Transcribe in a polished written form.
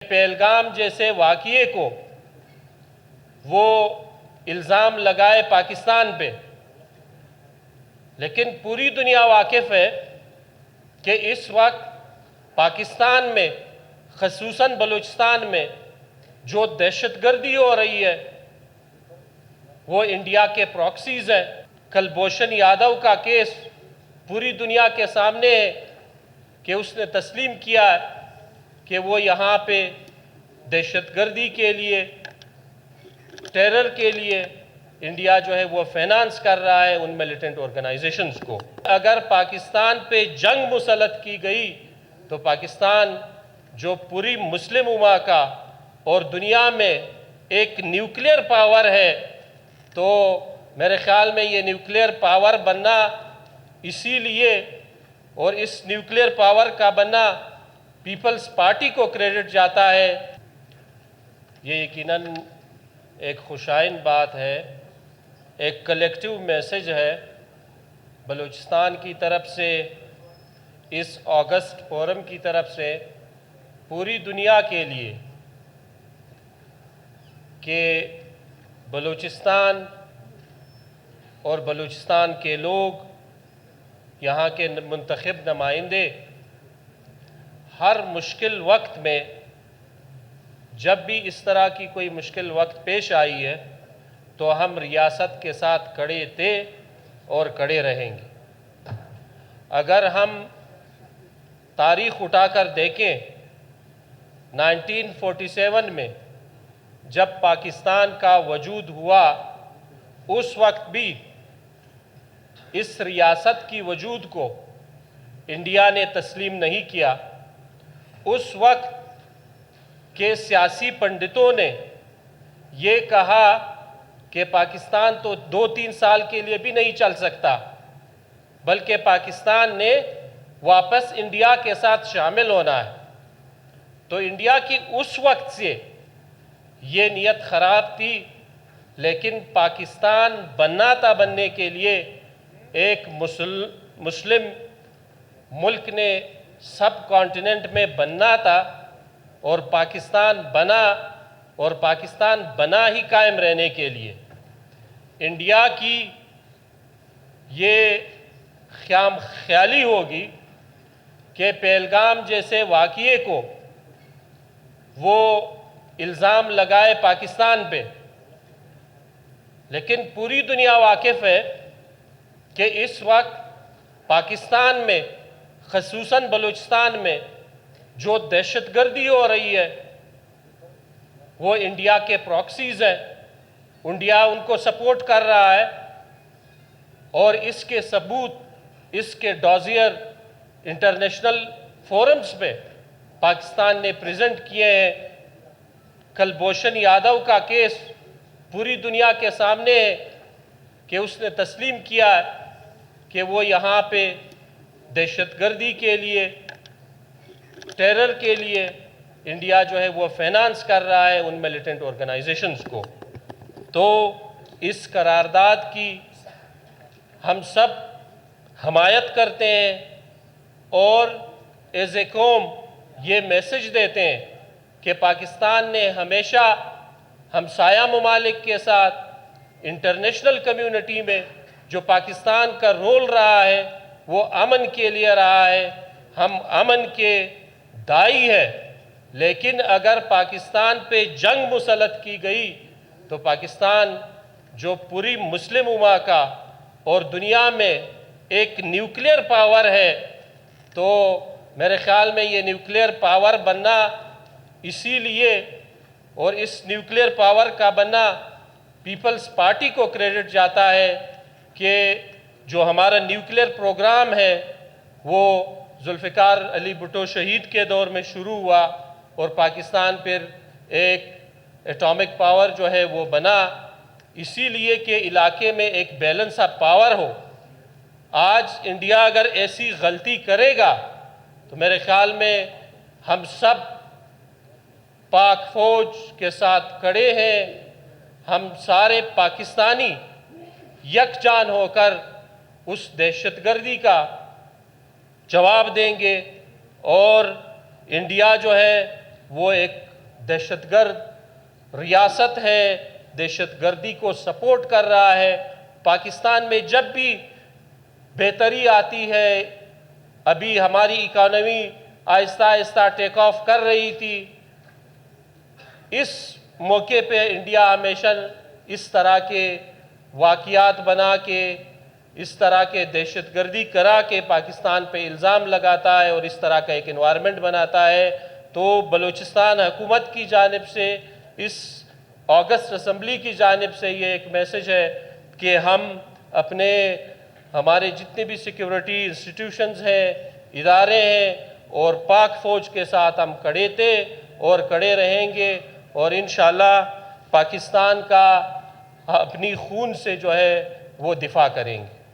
پہلگام جیسے واقعے کو وہ الزام لگائے پاکستان پہ، لیکن پوری دنیا واقف ہے کہ اس وقت پاکستان میں خصوصاً بلوچستان میں جو دہشت گردی ہو رہی ہے وہ انڈیا کے پراکسیز ہیں۔ کلبھوشن یادو کا کیس پوری دنیا کے سامنے ہے کہ اس نے تسلیم کیا ہے کہ وہ یہاں پہ دہشت گردی کے لیے، ٹیرر کے لیے انڈیا جو ہے وہ فائنانس کر رہا ہے ان ملیٹنٹ آرگنائزیشنز کو۔ اگر پاکستان پہ جنگ مسلط کی گئی تو پاکستان جو پوری مسلم امہ کا اور دنیا میں ایک نیوکلیئر پاور ہے، تو میرے خیال میں یہ نیوکلیئر پاور بننا اسی لیے، اور اس نیوکلیئر پاور کا بننا پیپلز پارٹی کو کریڈٹ جاتا ہے۔ یہ یقیناً ایک خوشائن بات ہے، ایک کلیکٹیو میسج ہے بلوچستان کی طرف سے، اس اگست فورم کی طرف سے پوری دنیا کے لیے کہ بلوچستان اور بلوچستان کے لوگ، یہاں کے منتخب نمائندے ہر مشکل وقت میں، جب بھی اس طرح کی کوئی مشکل وقت پیش آئی ہے تو ہم ریاست کے ساتھ کھڑے تھے اور کھڑے رہیں گے۔ اگر ہم تاریخ اٹھا کر دیکھیں، 1947 میں جب پاکستان کا وجود ہوا، اس وقت بھی اس ریاست کی وجود کو انڈیا نے تسلیم نہیں کیا۔ اس وقت کے سیاسی پنڈتوں نے یہ کہا کہ پاکستان تو 2-3 سال کے لیے بھی نہیں چل سکتا، بلکہ پاکستان نے واپس انڈیا کے ساتھ شامل ہونا ہے۔ تو انڈیا کی اس وقت سے یہ نیت خراب تھی، لیکن پاکستان بننا تھا، بننے کے لیے ایک مسلم ملک نے سب کانٹیننٹ میں بننا تھا، اور پاکستان بنا، اور پاکستان بنا ہی قائم رہنے کے لیے۔ انڈیا کی یہ خام خیالی ہوگی کہ پہلگام جیسے واقعے کو وہ الزام لگائے پاکستان پہ، لیکن پوری دنیا واقف ہے کہ اس وقت پاکستان میں خصوصاً بلوچستان میں جو دہشت گردی ہو رہی ہے وہ انڈیا کے پراکسیز ہیں۔ انڈیا ان کو سپورٹ کر رہا ہے، اور اس کے ثبوت، اس کے ڈوزیر انٹرنیشنل فورمز پہ پاکستان نے پریزنٹ کیے ہیں۔ کلبھوشن یادو کا کیس پوری دنیا کے سامنے ہے کہ اس نے تسلیم کیا ہے کہ وہ یہاں پہ دہشت گردی کے لیے، ٹیرر کے لیے انڈیا جو ہے وہ فائنانس کر رہا ہے ان ملیٹنٹ آرگنائزیشنز کو۔ تو اس قرارداد کی ہم سب حمایت کرتے ہیں، اور ایز اے قوم یہ میسج دیتے ہیں کہ پاکستان نے ہمیشہ ہمسایہ ممالک کے ساتھ، انٹرنیشنل کمیونٹی میں جو پاکستان کا رول رہا ہے وہ امن کے لیے رہا ہے۔ ہم امن کے داعی ہیں، لیکن اگر پاکستان پہ جنگ مسلط کی گئی تو پاکستان جو پوری مسلم امہ کا اور دنیا میں ایک نیوکلیئر پاور ہے، تو میرے خیال میں یہ نیوکلیئر پاور بننا اسی لیے، اور اس نیوکلیئر پاور کا بننا پیپلز پارٹی کو کریڈٹ جاتا ہے کہ جو ہمارا نیوکلیئر پروگرام ہے وہ ذوالفقار علی بھٹو شہید کے دور میں شروع ہوا، اور پاکستان پھر ایک ایٹامک پاور جو ہے وہ بنا، اسی لیے کہ علاقے میں ایک بیلنس آف پاور ہو۔ آج انڈیا اگر ایسی غلطی کرے گا تو میرے خیال میں ہم سب پاک فوج کے ساتھ کھڑے ہیں، ہم سارے پاکستانی یکجان ہو کر اس دہشت گردی کا جواب دیں گے، اور انڈیا جو ہے وہ ایک دہشت گرد ریاست ہے، دہشت گردی کو سپورٹ کر رہا ہے۔ پاکستان میں جب بھی بہتری آتی ہے، ابھی ہماری اکانومی آہستہ آہستہ ٹیک آف کر رہی تھی، اس موقع پہ انڈیا ہمیشہ اس طرح کے واقعات بنا کے، اس طرح کے دہشت گردی کرا کے پاکستان پہ الزام لگاتا ہے اور اس طرح کا ایک انوائرمنٹ بناتا ہے۔ تو بلوچستان حکومت کی جانب سے، اس اگست اسمبلی کی جانب سے یہ ایک میسج ہے کہ ہم ہمارے جتنے بھی سیکیورٹی انسٹیٹیوشنز ہیں، ادارے ہیں، اور پاک فوج کے ساتھ ہم کھڑے تھے اور کھڑے رہیں گے، اور انشاءاللہ پاکستان کا اپنی خون سے جو ہے وہ دفاع کریں گے۔